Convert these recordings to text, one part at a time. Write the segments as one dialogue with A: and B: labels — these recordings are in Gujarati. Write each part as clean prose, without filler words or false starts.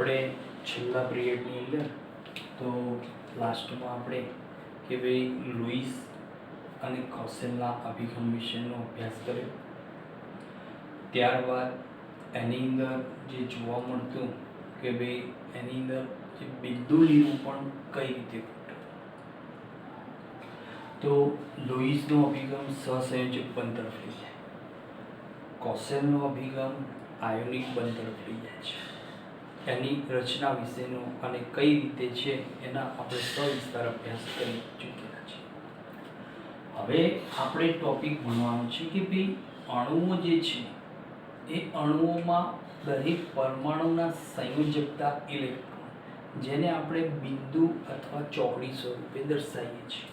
A: આપણે છેલ્લા પિરિયડની અંદર તો લાસ્ટમાં આપણે કે ભાઈ લુઈસ અને કોસેલના અભિગમ વિશેનો અભ્યાસ કર્યો. ત્યારબાદ એની અંદર જે જોવા મળતું કે ભાઈ એની અંદર જે બિંદુ નિરૂપણ કઈ રીતે ઘટતું. તો લુઈસનો અભિગમ સહસંયોજક બંધ તરફ લઈ જાય, કોસેલનો અભિગમ આયોનિક બંધ તરફ લઈ જાય છે. એની રચના વિશેનો અને કઈ રીતે છે એના આપણે સવિસ્તાર અભ્યાસ કરી ચૂકેલા છીએ. હવે આપણે ટોપિક ભણવાનો છે કે ભાઈ અણુઓ જે છે એ અણુઓમાં દરેક પરમાણુના સંયોજકતા ઇલેક્ટ્રોન, જેને આપણે બિંદુ અથવા ચોકડી સ્વરૂપે દર્શાવીએ છીએ.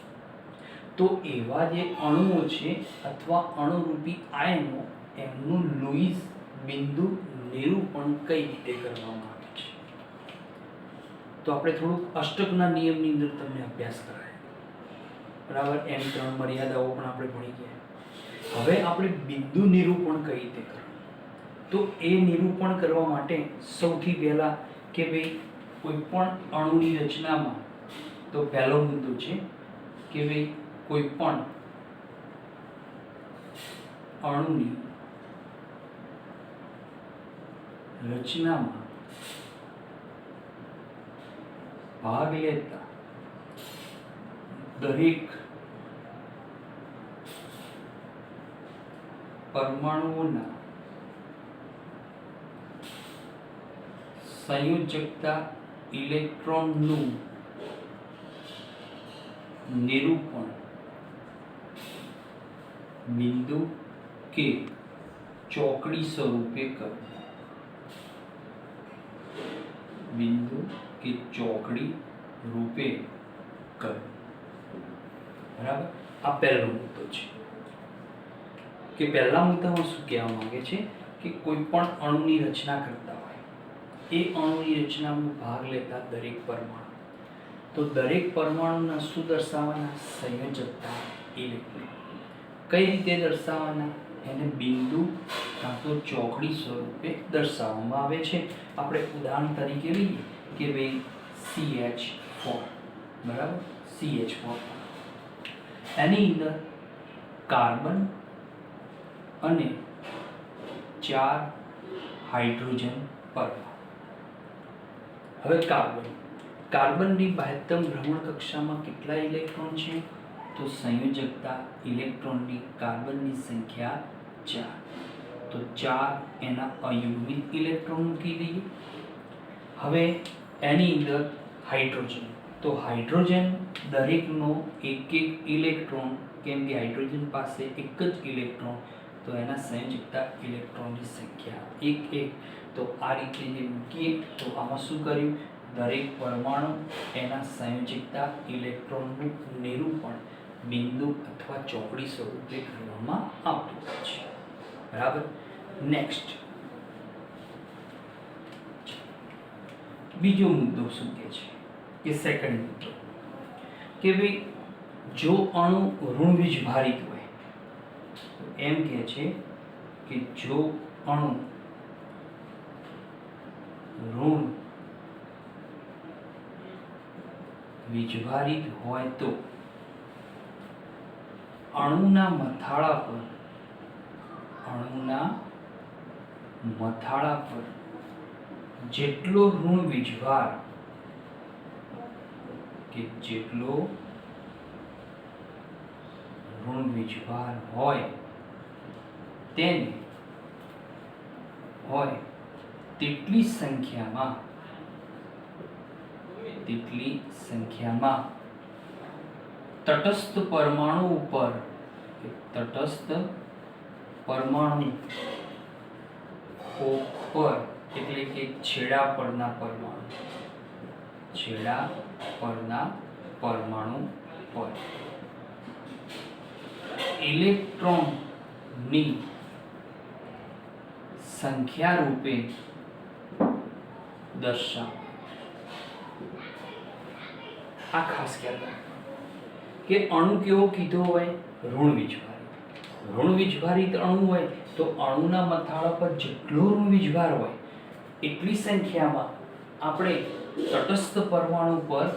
A: તો એવા જે અણુઓ છે અથવા અણુરૂપી આયનો, એમનું લુઈસ બિંદુ નિરૂપણ કઈ રીતે કરવામાં આવે છે. તો આપણે થોડુંક અષ્ટકના નિયમની અંદર તમને અભ્યાસ કરાય, બરાબર. એની 3 મર્યાદાઓ પણ આપણે ભણી ગયા. હવે આપણે બિંદુ નિરૂપણ કઈ રીતે કરવું. તો એ નિરૂપણ કરવા માટે સૌથી પહેલા કે ભાઈ કોઈ પણ અણુની રચનામાં તો પહેલો મુદ્દો છે કે ભાઈ કોઈ પણ અણુની રચનામાં ભાગ લેતા દરેક પરમાણુઓના સંયોજકતા ઇલેક્ટ્રોનનું નિરૂપણ બિંદુ કે ચોકડી સ્વરૂપે કરવું. બિંદુ કે ચોકડી રૂપે કરવું, બરાબર. આ પહેલો મુદ્દો છે કે પહેલા મુદ્દામાં શું કહેવા માંગે છે કે કોઈ પણ અણુની રચના કરતા હોય, એ અણુની રચનામાં ભાગ લેતા દરેક પરમાણુ, તો દરેક પરમાણુના શું દર્શાવવાના? સંયોજકતા ઇલેક્ટ્રોન. કઈ રીતે દર્શાવવાના? એને બિંદુ કાં તો ચોકડી સ્વરૂપે દર્શાવવામાં આવે છે. આપણે ઉદાહરણ તરીકે લઈએ કે ભાઈ CH4, બરાબર. CH4 એની અંદર કાર્બન અને 4 હાઇડ્રોજન પરમાણુ. હવે કાર્બનની બાહ્યતમ ભ્રમણ કક્ષામાં કેટલા ઇલેક્ટ્રોન છે? તો સંયોજકતા ઇલેક્ટ્રોનની કાર્બનની સંખ્યા 4. તો 4 એના અયુગ્મિત ઇલેક્ટ્રોન મૂકી દઈએ. હવે એની અંદર હાઇડ્રોજન, તો હાઇડ્રોજન દરેકનો એક ઇલેક્ટ્રોન, કેમ કે હાઇડ્રોજન પાસે એક જ ઇલેક્ટ્રોન, તો એના સંયોજકતા ઇલેક્ટ્રોનની સંખ્યા 1. તો આ રીતે જે મૂકીએ તો આમાં શું કર્યું? દરેક પરમાણુ એના સંયોજકતા ઇલેક્ટ્રોનનું નિરૂપણ બિંદુ અથવા ચોકડી સ્વરૂપે કરવામાં આવતું હોય છે, બરાબર. નેક્સ્ટ બીજો મુદ્દો શું કહે છે કે સેકન્ડ મુદ્દો કે ભાઈ જો અણુ ઋણ વીજભારિત હોય, એમ કહે છે કે જો અણુ ઋણ વીજભારિત હોય તો અણુના મથાળા પર જેટલો ઋણ વીજભાર હોય તેટલી સંખ્યામાં તટસ્થ પરમાણુ ઉપર એટલે કે છેડા પરના પરમાણુ પર ઇલેક્ટ્રોનની સંખ્યા રૂપે દર્શાવ. આ ખાસ ખ્યાલ રાખો કે અણુ કેવો કીધો હોય? ઋણ વીજભારિત અણુ હોય તો અણુના મથાળા પર જેટલો ઋણ વીજભાર હોય એટલી સંખ્યામાં આપણે તટસ્થ પરમાણુ પર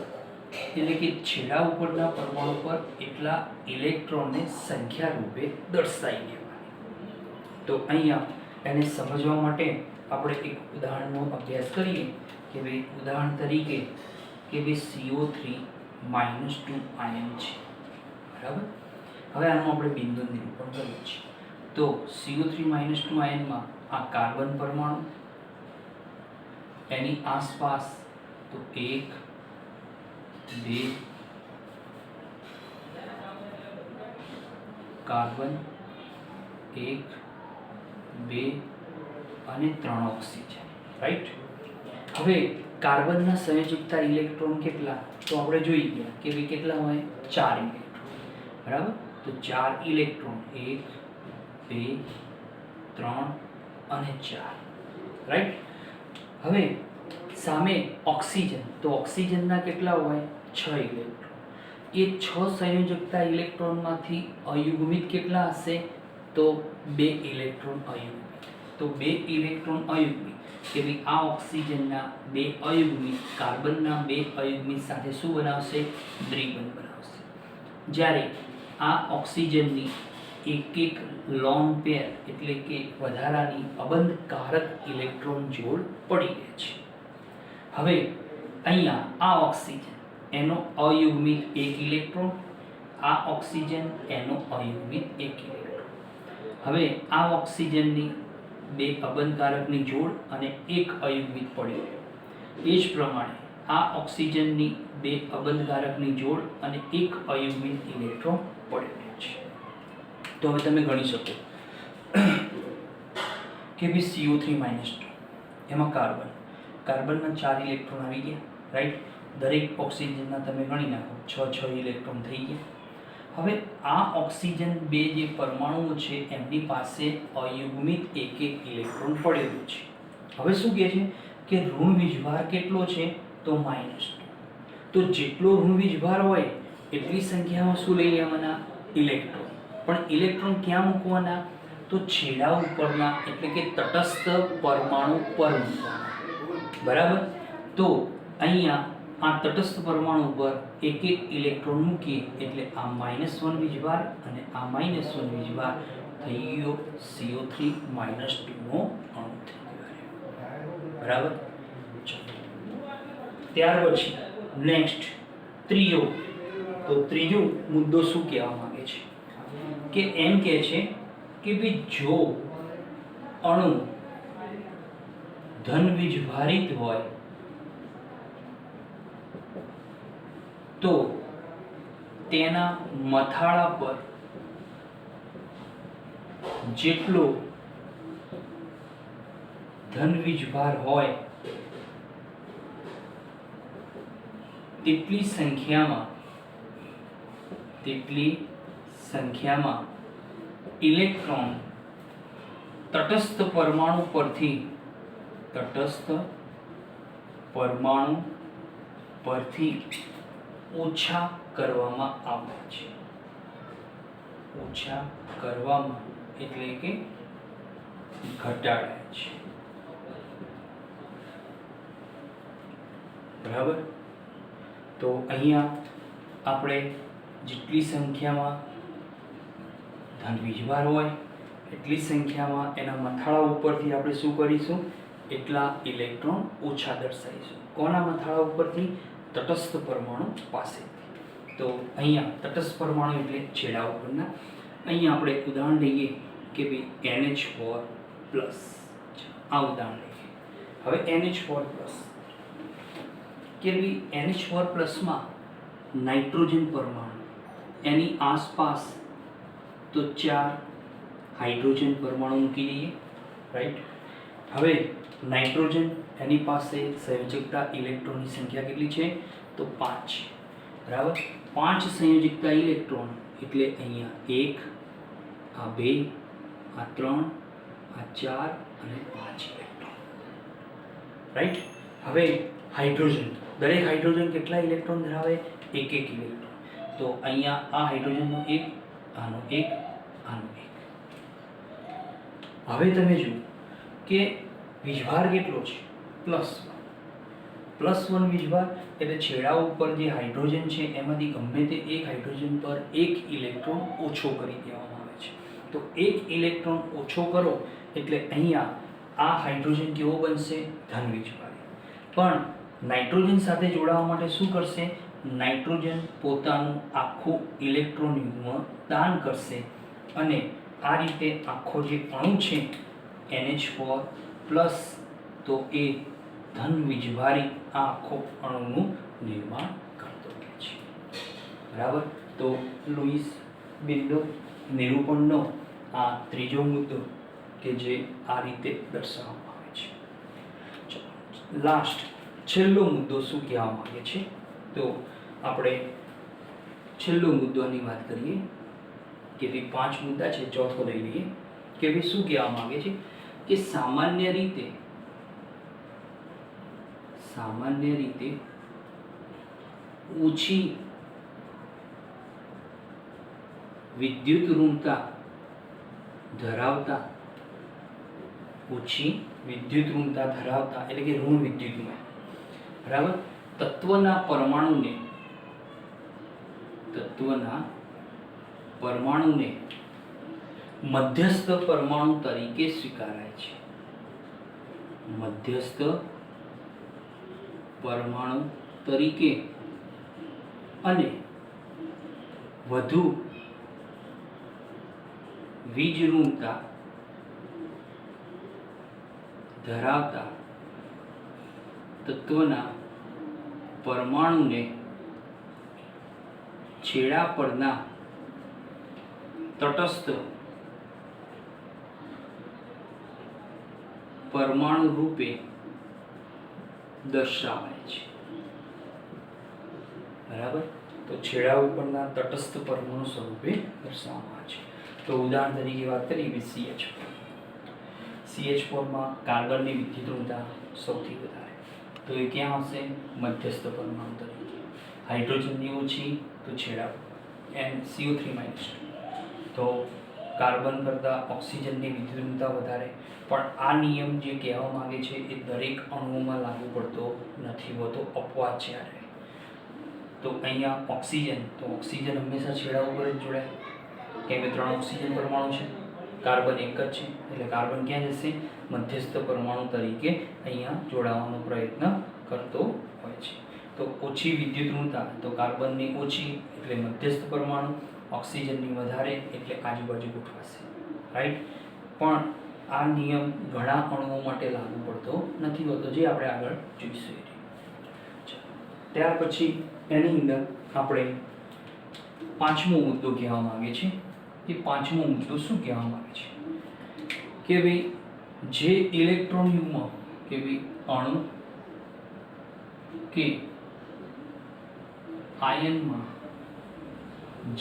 A: એટલે કે છેડા ઉપરના પરમાણુ પર એટલા ઇલેક્ટ્રોનને સંખ્યા રૂપે દર્શાવી દેવાની. તો અહીંયા એને સમજવા માટે આપણે એક ઉદાહરણનો અભ્યાસ કરીએ કે ભાઈ ઉદાહરણ તરીકે કે ભાઈ CO3 -2 આયન છે, બરાબર. હવે આનું આપણે બિંદુ નિરૂપણ કરીએ છીએ. તો CO3 -2 આયનમાં આ કાર્બન પરમાણુ, એની આસપાસ તો 1 2 કાર્બન, 1 2 અને 3 ઓક્સિજન, રાઈટ. હવે કાર્બનના સંયોજકતા ઇલેક્ટ્રોન કેટલા, તો આપણે જોઈ ગયા કે ભાઈ કેટલા હોય, 4 ઇલેક્ટ્રોન, બરાબર. તો 4 ઇલેક્ટ્રોન 1 2 3 અને 4, રાઈટ. હવે સામે ઓક્સિજન, તો ઓક્સિજનના કેટલા હોય, 6 ઇલેક્ટ્રોન. એ 6 સંયોજકતા ઇલેક્ટ્રોનમાંથી અયુગ્મિત કેટલા હશે, તો 2 ઇલેક્ટ્રોન અયુગ્મિત. તો 2 ઇલેક્ટ્રોન અયુગ્મિત કે ભાઈ આ ઓક્સિજનના 2 અયુગ્મિત કાર્બનના 2 અયુગ્મિત સાથે શું બનાવશે, દ્વિબંધ બનાવશે. જ્યારે આ ઓક્સિજનની એક લોન પેર એટલે કે વધારાની અબંધકારક ઇલેક્ટ્રોન જોડ પડી રહે છે. હવે અહીંયા આ ઓક્સિજન એનો અયુગ્મિત 1 ઇલેક્ટ્રોન, આ ઓક્સિજન એનો અયુગ્મિત 1 ઇલેક્ટ્રોન. હવે આ ઓક્સિજનની 2 અબંધકારકની જોડ અને 1 અયુગ્મિત પડી રહ્યો. એ જ પ્રમાણે આ ઓક્સિજનની 2 અબંધકારકની જોડ અને 1 અયુગ્મિત ઇલેક્ટ્રોન પડી રહ્યો છે. તો હવે તમે ગણી શકો કે ભાઈ CO3 -2 એમાં કાર્બનના 4 ઇલેક્ટ્રોન આવી ગયા, રાઈટ. દરેક ઓક્સિજનના તમે ગણી નાખો 6 ઇલેક્ટ્રોન થઈ ગયા. હવે આ ઓક્સિજન 2 જે પરમાણુઓ છે એમની પાસે અયુગ્મિત 1 ઇલેક્ટ્રોન પડેલું છે. હવે શું કહે છે કે ઋણ વીજભાર કેટલો છે, તો -2. તો જેટલો ઋણ વીજભાર હોય એટલી સંખ્યામાં શું લઈ લેવાના, ઇલેક્ટ્રોન. પણ ઇલેક્ટ્રોન ક્યાં મૂકવાના, તો છેડા ઉપરના એટલે કે તટસ્થ પરમાણુ પર મૂકવાના, બરાબર. તો અહીંયા આ તટસ્થ પરમાણુ પર 1 ઇલેક્ટ્રોન મૂકીએ એટલે આ -1 વીજભાર અને આ -1 વીજભાર થઈ ગયો CO3 -2 નો અણુ થઈ ગયો, બરાબર. ત્યાર પછી નેક્સ્ટ ત્રીજો મુદ્દો શું કહેવા માંગે છે કે એમ કહે છે કે ભાઈ જો અણુ ધન વીજભારિત હોય તો તેના મથાળા પર જેટલો ધન વીજભાર હોય તેટલી સંખ્યામાં ઇલેક્ટ્રોન તટસ્થ પરમાણુ પરથી ઓછા કરવામાં આવે છે. ઓછા કરવામાં એટલે કે ઘટાડાય છે, બરાબર. તો અહીંયા આપણે જેટલી સંખ્યામાં ધન વીજભાર હોય એટલી સંખ્યામાં એના મથાળા ઉપરથી આપણે શું કરીશું, એટલા ઇલેક્ટ્રોન ઓછા દર્શાવીશું. કોના મથાળા ઉપરથી, તટસ્થ પરમાણુ પાસેથી. તો અહીંયા તટસ્થ પરમાણુ એટલે છેડા ઉપરના. અહીંયા આપણે ઉદાહરણ લઈએ કે ભાઈ NH4+, આ ઉદાહરણ લઈએ. હવે NH4+ કે ભાઈ NH4+ માં નાઇટ્રોજન પરમાણુ, એની આસપાસ તો 4 હાઇડ્રોજન પરમાણુ મૂકી દઈએ, રાઈટ. હવે નાઇટ્રોજન એની પાસે સંયોજકતા ઇલેક્ટ્રોનની સંખ્યા કેટલી છે, તો 5, બરાબર. 5 સંયોજકતા ઇલેક્ટ્રોન એટલે અહીંયા 1, આ 2, આ 3, આ 4 અને 5 ઇલેક્ટ્રોન, રાઈટ. હવે હાઇડ્રોજન, દરેક હાઇડ્રોજન કેટલા ઇલેક્ટ્રોન ધરાવે, 1 ઇલેક્ટ્રોન. તો અહીંયા આ હાઇડ્રોજનનો 1, આનો 1, આનો 1. હવે તમે જુઓ કે વીજભાર કેટલો છે, +1. +1 વીજભાર એટલે છેડાઓ ઉપર જે હાઇડ્રોજન છે એમાંથી ગમે તે એક હાઇડ્રોજન પર એક ઇલેક્ટ્રોન ઓછો કરી દેવામાં આવે છે. તો એક ઇલેક્ટ્રોન ઓછો કરો એટલે અહીંયા આ હાઇડ્રોજન કેવો બનશે? ધન વીજભારી. પણ નાઇટ્રોજન સાથે જોડાવા માટે શું કરશે? નાઇટ્રોજન પોતાનું આખું ઇલેક્ટ્રોન યુગ્મ દાન કરશે અને આ રીતે આખો જે અણુ છે NH4 પ્લસ તો એ ધન વીજભારી આ આખો અણુનું નિર્માણ કરતો રહે છે. બરાબર. તો લુઈસ બિંદુ નિરૂપણનો આ ત્રીજો મુદ્દો કે જે આ રીતે દર્શાવવામાં આવે છે. લાસ્ટ છેલ્લો મુદ્દો શું કહેવા માંગે છે? તો આપણે છેલ્લો મુદ્દાની વાત કરીએ કે ભાઈ 5 મુદ્દા છે, ચોથો લઈ લઈએ કે ભાઈ શું કહેવા માંગે છે કે સામાન્ય રીતે ઓછી વિદ્યુત ઋણતા ધરાવતા એટલે કે ઋણ વિદ્યુતમય, બરાબર, તત્વના પરમાણુને મધ્યસ્થ પરમાણુ તરીકે સ્વીકારાય છે. મધ્યસ્થ પરમાણુ તરીકે અને વધુ વીજ ઋણતા ધરાવતા તત્વના પરમાણુને છેડા પરના તટસ્થ પરમાણુ રૂપે દર્શાવાય છે. બરાબર. તો છેડા ઉપરના તટસ્થ પરમાણુ સ્વરૂપે દર્શાવવામાં આવે છે. તો ઉદાહરણ તરીકે વાત કરીએ CH4 માં કાર્બનની વિદ્યુત ઋણતા સૌથી વધારે, તો એ ક્યાં હશે? મધ્યસ્થ પરમાણુ તરીકે. હાઇડ્રોજનની ઓછી તો છેડા CO3-. તો કાર્બન કરતાં ઓક્સિજનની વિદ્યુત ઋણતા વધારે. પણ આ નિયમ જે કહેવા માંગે છે એ દરેક અણુઓમાં લાગુ પડતો નથી હોતો, અપવાદ છે આ. તો અહીંયા ઓક્સિજન હંમેશા છેડા ઉપર જ જોડાય, કેમ કે 3 ઓક્સિજન પરમાણુ છે, કાર્બન એક જ છે, એટલે કાર્બન ક્યાં જશે? મધ્યસ્થ પરમાણુ તરીકે અહીંયા જોડાવાનો પ્રયત્ન કરતો હોય છે. તો ઓછી વિદ્યુત ઋણતા, તો કાર્બનની ઓછી એટલે મધ્યસ્થ પરમાણુ, ઓક્સિજનની વધારે એટલે આજુબાજુ ગોઠવાશે, રાઈટ. પણ આ નિયમ ઘણા અણુઓ માટે લાગુ પડતો નથી હોતો, જે આપણે આગળ જોઈશું. ત્યાર પછી એની અંદર આપણે 5મો મુદ્દો કહેવા માંગે છે. એ 5મો મુદ્દો શું કહેવા માંગે છે કે ભાઈ જે ઇલેક્ટ્રોન યુગ્મ કે ભાઈ અણુ કે આયનમાં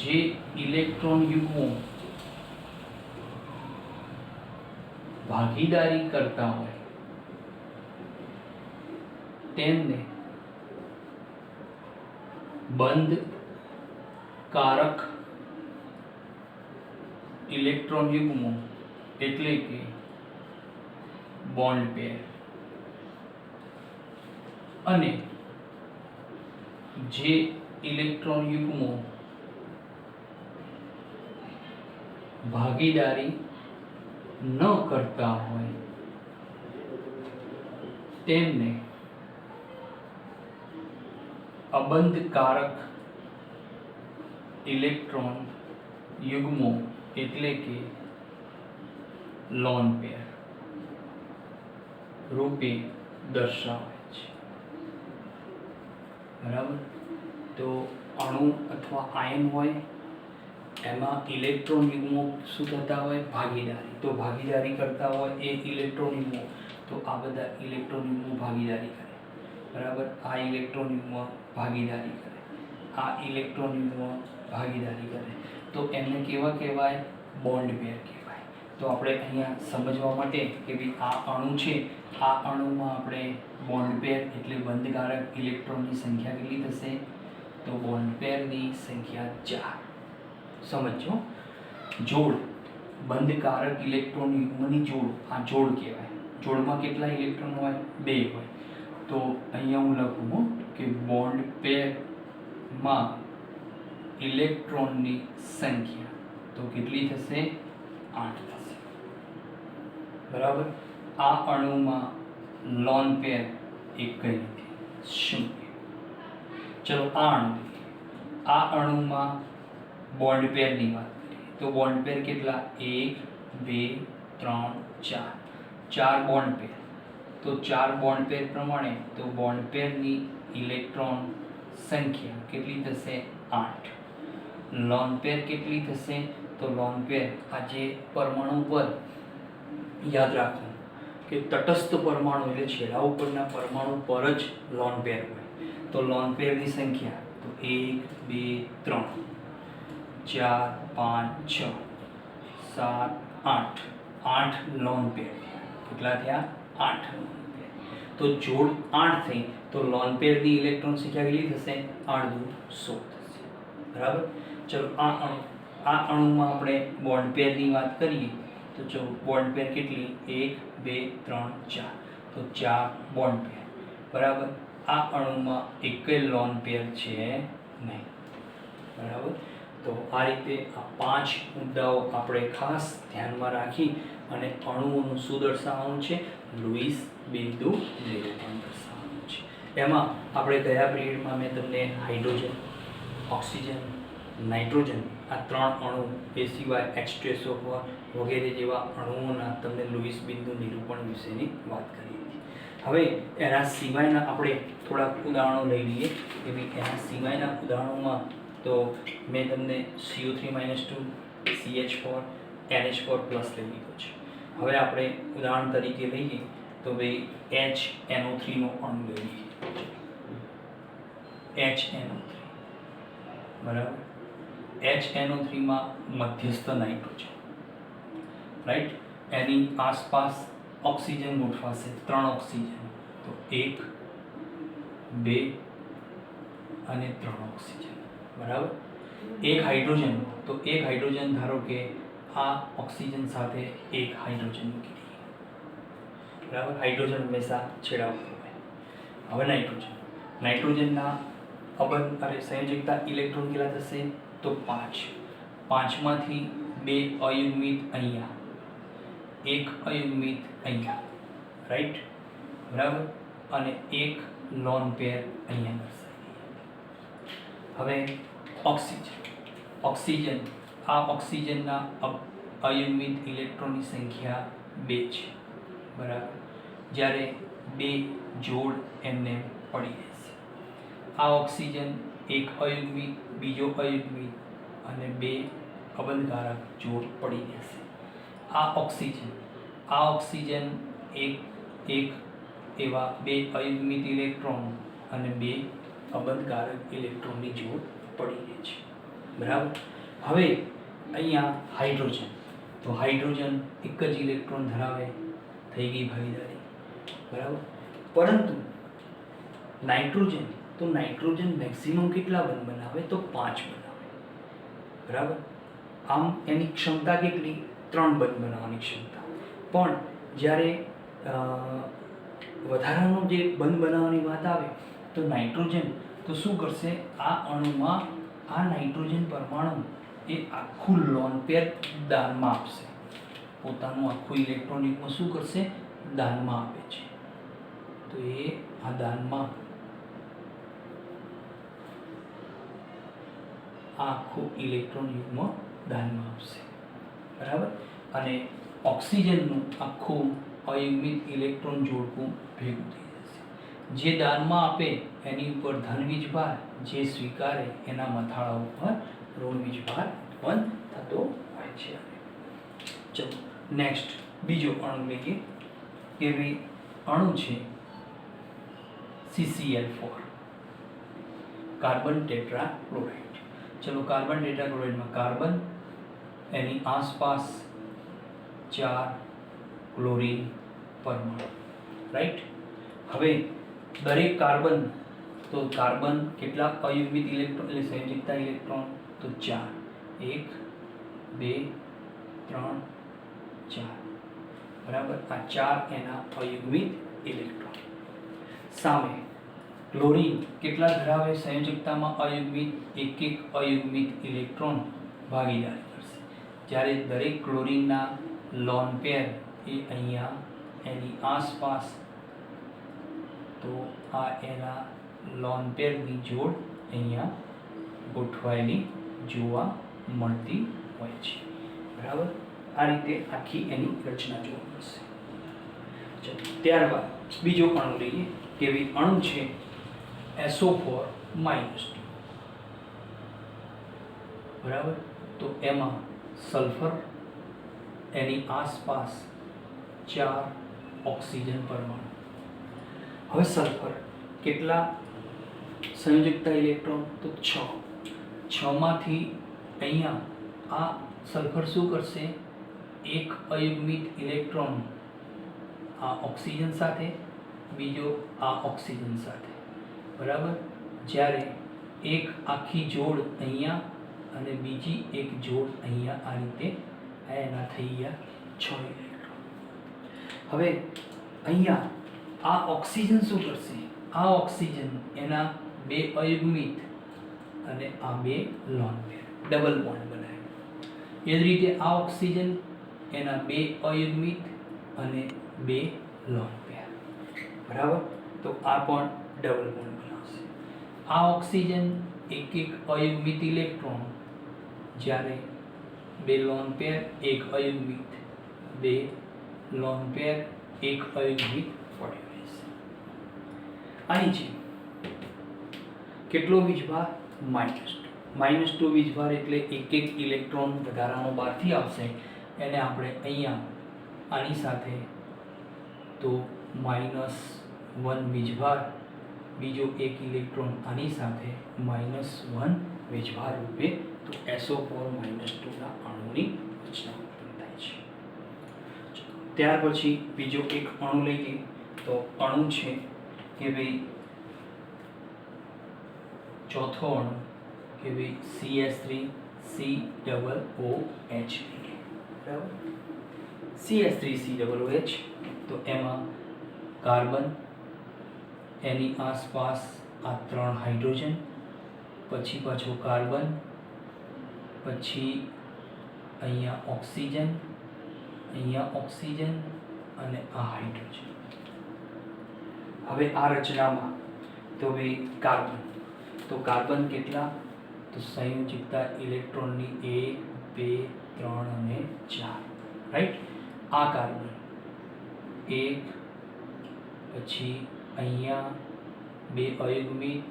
A: જે ઇલેક્ટ્રોન યુગ્મો ભાગીદારી કરતા હોય તેમને બંધ કારક ઇલેક્ટ્રોન યુગ્મો એટલે કે બોન્ડ પેર અને જે ઇલેક્ટ્રોન યુગ્મો ભાગીદારી ન કરતા હોય તેમને અબંધકારક ઇલેક્ટ્રોન યુગ્મો એટલે કે લોન પેર રૂપે દર્શાવાય છે. બરાબર. તો અણુ અથવા આયન હોય એમાં ઇલેક્ટ્રોન યુગ્મો શું થતા હોય? ભાગીદારી. તો ભાગીદારી કરતા હોય એ ઇલેક્ટ્રોન યુગ્મો, તો આ બધા ઇલેક્ટ્રોન યુગ્મો ભાગીદારી કરે. બરાબર. આ ઇલેક્ટ્રોન યુગ્મ ભાગીદારી કરે, આ ઇલેક્ટ્રોન યુગ્મ ભાગીદારી કરે, તો એમને કેવા કહેવાય? બોન્ડ પેર કહેવાય. તો આપણે અહીંયા સમજવા માટે કે ભાઈ આ અણુ છે, આ અણુમાં આપણે બોન્ડ પેર એટલે બંધકારક ઇલેક્ટ્રોનની સંખ્યા કેટલી થશે? તો બોન્ડ પેરની સંખ્યા 4. સમજો. જોડ, બંધકારક ઇલેક્ટ્રોન યુગ્મની જોડ, આ જોડ કહેવાય. જોડમાં કેટલા ઇલેક્ટ્રોન હોય? 2 હોય. તો અહીંયા હું લખું કે બોન્ડ પેરમાં ઇલેક્ટ્રોનની સંખ્યા તો કેટલી થશે? 8 થશે. બરાબર. આ અણુમાં લોન પેર એક કઈ નથી, 0. ચલો આ અણુમાં બોન્ડ પેરની વાત કરીએ તો બોન્ડ પેર કેટલા? 1 2 3 4 4 બોન્ડ પેર. તો 4 બોન્ડ પેર પ્રમાણે તો બોન્ડ પેરની ઇલેક્ટ્રોન સંખ્યા કેટલી થશે? 8. લોન પેર કેટલી થશે? તો લોન પેર આ જે પરમાણુ પર યાદ રાખો કે તટસ્થ પરમાણુ એટલે છેડા ઉપરના પરમાણુ પર જ લોન પેર હોય. તો લોન પેરની સંખ્યા તો 1 2 3 4 5 6 7 8 8 લોન પેર થયા. કેટલા થયા? 8 લોન પેર. તો જોડ 8 થઈ તો લોન પેરની ઇલેક્ટ્રોન સંખ્યા કેટલી થશે? 8 દુ 16 થશે. બરાબર. ચલો આ અણુમાં આપણે બોન્ડ પેરની વાત કરીએ તો જો બોન્ડ પેર કેટલી? 1 2 3 4 તો 4 બોન્ડ પેર. બરાબર. આ અણુમાં એકેય લોન પેર છે નહીં. બરાબર. તો આ રીતે આ 5 મુદ્દાઓ આપણે ખાસ ધ્યાનમાં રાખી અને અણુઓનું શું દર્શાવવાનું છે? લુઈસ બિંદુ નિરૂપણ દર્શાવવાનું છે. એમાં આપણે ગયા પિરિયડમાં મેં તમને હાઇડ્રોજન, ઓક્સિજન, નાઇટ્રોજન આ 3 અણુ એ સિવાય H2SO4 વગેરે જેવા અણુઓના તમને લુઈસ બિંદુ નિરૂપણ વિશેની વાત કરી હતી. હવે એના સિવાયના આપણે થોડાક ઉદાહરણો લઈ લઈએ કે ભાઈ એના સિવાયના ઉદાહરણોમાં તો મેં તમને CO3-2 CH4 NH4+ લઈ લીધો છે. હવે આપણે ઉદાહરણ તરીકે લઈએ તો ભાઈ HNO3 નો અણુ લઈએ. HNO3 બરાબર. HNO3 માં મધ્યસ્થ નાઇટ્રોજન, રાઈટ. એની આસપાસ ઓક્સિજન ગોઠવાશે, 3 ઓક્સિજન. તો 1 2 અને 3 ઓક્સિજન. બરાબર. એક હાઇડ્રોજન તો એક હાઇડ્રોજન ધારો કે આ ઓક્સિજન સાથે એક હાઇડ્રોજન મૂકી દઈએ. બરાબર. હાઇડ્રોજન હંમેશા છેડા ઉપર હોય. હવે નાઇટ્રોજનના સંયોજકતા ઇલેક્ટ્રોન કેટલા થશે? તો 5. 5 માંથી 2 અયુગ્મિત અહીંયા, 1 અયુગ્મિત અહીંયા, રાઈટ. બરાબર. અને 1 લોન પેર અહીંયા દર્શાવી. હવે ઓક્સિજન આ ઓક્સિજનના અયુગ્મિત ઇલેક્ટ્રોનની સંખ્યા 2 છે. બરાબર. જ્યારે 2 જોડ એમને પડી જશે. આ ઓક્સિજન એક અયુગ્મિત, બીજો અયુગ્મિત અને 2 અબંધકારક જોડ પડી જશે. આ ઓક્સિજન એક એવા 2 અયુગ્મિત ઇલેક્ટ્રોન અને 2 અબંધકારક ઇલેક્ટ્રોનની જોડ પડી રહી છે. બરાબર. હવે અહીંયા હાઇડ્રોજન તો હાઇડ્રોજન એક જ ઇલેક્ટ્રોન ધરાવે, થઈ ગઈ ભાગીદારી. બરાબર. પરંતુ નાઇટ્રોજન મેક્સિમમ કેટલા બંધ બનાવે? તો 5 બનાવે. બરાબર. આમ એની ક્ષમતા કેટલી? 3 બંધ બનાવવાની ક્ષમતા. પણ જ્યારે વધારાનો જે બંધ બનાવવાની વાત આવે તો નાઇટ્રોજન તો શું કરશે? આ અણુમાં આ નાઇટ્રોજન પરમાણુ એ આખું લોન પેર દાનમાં આપશે. પોતાનું આખું ઇલેક્ટ્રોન યુગ્મ શું કરશે? દાનમાં આપે છે. તો એ આ દાનમાં આખું ઇલેક્ટ્રોન યુગ્મ દાનમાં આપશે. બરાબર. અને ઓક્સિજનનું આખું અયુગ્મિત ઇલેક્ટ્રોન જોડકું ભેગું થઈ જશે. જે દાનમાં આપે એની ઉપર ધન વીજભાર, જે સ્વીકારે એના મથાળા ઉપર ઋણ વીજભાર ઉત્પન્ન થતો હોય છે. ચલો નેક્સ્ટ બીજો અણુ લઈએ કે ભાઈ અણુ છે CCl4 કાર્બન ટેટ્રાક્લોરાઇડ. ચલો કાર્બન ટેટ્રાક્લોરાઇડમાં કાર્બન, એની આસપાસ 4 ક્લોરીન પરમાણુ, રાઈટ. હવે દરેક કાર્બન તો કાર્બન કેટલા અયુગ્મિત ઇલેક્ટ્રોન એટલે સંયોજકતા ઇલેક્ટ્રોન? તો 4. 1 2 3 4. બરાબર. આ 4 એના અયુગ્મિત ઇલેક્ટ્રોન. સામે ક્લોરીન કેટલા ધરાવે સંયોજકતામાં અયુગ્મિત એક અયુગ્મિત ઇલેક્ટ્રોન ભાગીદારી કરશે, જ્યારે દરેક ક્લોરીનના લોન પેર એ અહીંયા એની આસપાસ, તો આ એના લોન પેરની જોડ અહીંયા ગોઠવાયેલી જોવા મળતી હોય છે. બરાબર, આ રીતે આખી એની રચના જોવા મળશે. ત્યારબાદ બીજો અણુ લઈએ કે ભાઈ અણુ છે SO4-2. બરાબર, તો એમાં સલ્ફર, એની આસપાસ 4 ઓક્સિજન પરમાણુ. હવે સલ્ફર કેટલા સંયોજકતા ઇલેક્ટ્રોન? તો 6 માંથી અહીંયા આ સલ્ફર શું કરશે? એક અયુગ્મિત ઇલેક્ટ્રોન આ ઓક્સિજન સાથે, બીજો આ ઓક્સિજન સાથે. બરાબર, જ્યારે એક આખી જોડ અહીંયા અને બીજી એક જોડ અહીંયા, આ રીતે એના થઈ ગયા 6 ઇલેક્ટ્રોન. હવે અહીંયા આ ઓક્સિજન શું કરશે? આ ઓક્સિજન એના 2 અયુગ્મિત અને આ 2 લોન પેર ડબલ બોન્ડ બનાવે. એ જ રીતે આ ઓક્સિજન એના 2 અયુગ્મિત અને 2 લોન પેર. બરાબર, તો આ પણ ડબલ બોન્ડ બનાવશે. આ ઓક્સિજન એક અયુગ્મિત ઇલેક્ટ્રોન, જ્યારે 2 લોન પેર 1 અયુગ્મિત, 2 લોન પેર 1 અયુગ્મિત પડ્યો રહેશે. આની છે કેટલો વીજભાર? -2 વીજભાર, એટલે એક ઇલેક્ટ્રોન વધારાનો બહારથી આવશે, એને આપણે અહીંયા આની સાથે તો -1 વીજભાર, બીજો એક ઇલેક્ટ્રોન આની સાથે -1 વીજભાર રૂપે, તો SO4-2 અણુની રચના ઉત્પન્ન થાય છે. ત્યાર પછી બીજો એક અણુ લઈએ તો અણુ છે કે ભાઈ ચોથો અણુ કે ભાઈ CS3COOH. બરાબર, CS3COOH, તો એમાં કાર્બન, એની આસપાસ આ 3 હાઇડ્રોજન, પછી પાછો કાર્બન, પછી અહીંયા ઓક્સિજન, અહીંયા ઓક્સિજન અને આ હાઇડ્રોજન. હવે આ રચનામાં તો ભાઈ કાર્બન, તો કાર્બન કેટલા? તો સંયોજકતા ઇલેક્ટ્રોનની 1 2 3 અને 4. રાઈટ, આ કાર્બન 1, પછી અહીંયા 2 અયુગ્મિત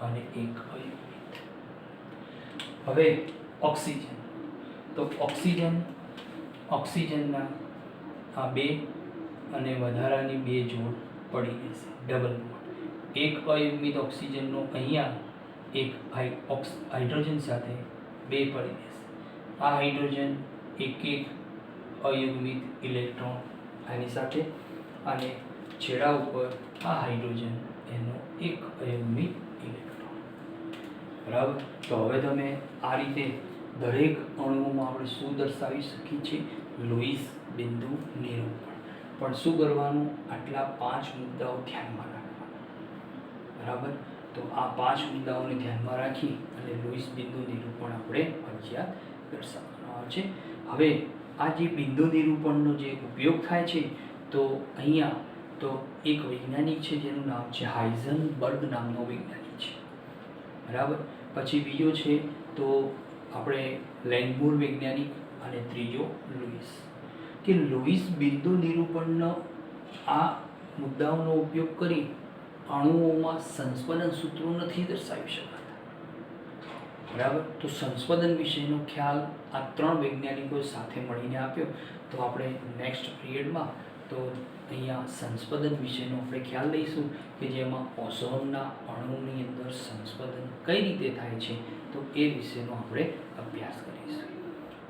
A: અને 1 અયુગ્મિત. હવે ઓક્સિજન, તો ઓક્સિજનના આ 2 અને વધારાની 2 જોડ પડી રહેશે, ડબલ બોન્ડ. 1 અયુગ્મિત ઓક્સિજનનો અહીંયા એક હાઇડ્રોજન સાથે 2 પડી રહેશે. આ હાઇડ્રોજન એક અયુગ્મિત ઇલેક્ટ્રોન આની સાથે, અને છેડા ઉપર આ હાઇડ્રોજન એનો 1 અયુગ્મિત ઇલેક્ટ્રોન. બરાબર, તો હવે તમે આ રીતે દરેક અણુઓમાં આપણે શું દર્શાવી શકીએ છીએ? લુઈસ બિંદુ નિરૂપણ. પણ શું કરવાનું? આટલા 5 મુદ્દાઓ ધ્યાનમાં રાખવાના. બરાબર, તો આ 5 મુદ્દાઓને ધ્યાનમાં રાખી અને લુઈસ બિંદુ નિરૂપણ આપણે ફરજિયાત દર્શાવવાનો આવે છે. હવે આ જે બિંદુ નિરૂપણનો જે ઉપયોગ થાય છે, તો અહીંયા તો એક વૈજ્ઞાનિક છે જેનું નામ છે હાઇઝનબર્ગ નામનો વૈજ્ઞાનિક છે. બરાબર, પછી બીજો છે તો આપણે લેન્ગમૂર વૈજ્ઞાનિક, અને ત્રીજો લુઈસ. કે લુઈસ બિંદુ નિરૂપણનો આ મુદ્દાઓનો ઉપયોગ કરી અણુઓમાં સંસ્પંદન સૂત્રો નથી દર્શાવી શકાતા. બરાબર, તો સંસ્પંદન વિશેનો ખ્યાલ આ 3 વૈજ્ઞાનિકો સાથે મળીને આપ્યો. તો આપણે નેક્સ્ટ પિરિયડમાં તો અહીંયા સંસ્પંદન વિશેનો આપણે ખ્યાલ લઈશું, કે જેમાં ઓઝોનના અણુની અંદર સંસ્પંદન કઈ રીતે થાય છે, તો એ વિશેનો આપણે અભ્યાસ કરીશું.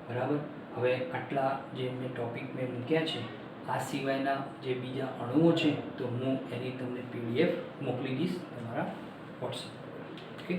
A: બરાબર, હવે આટલા જે મેં ટોપિક મૂક્યા છે, આ સિવાયના જે બીજા અણુઓ છે તો હું એની તમને PDF મોકલી દઈશ તમારા WhatsApp પર. ઓકે.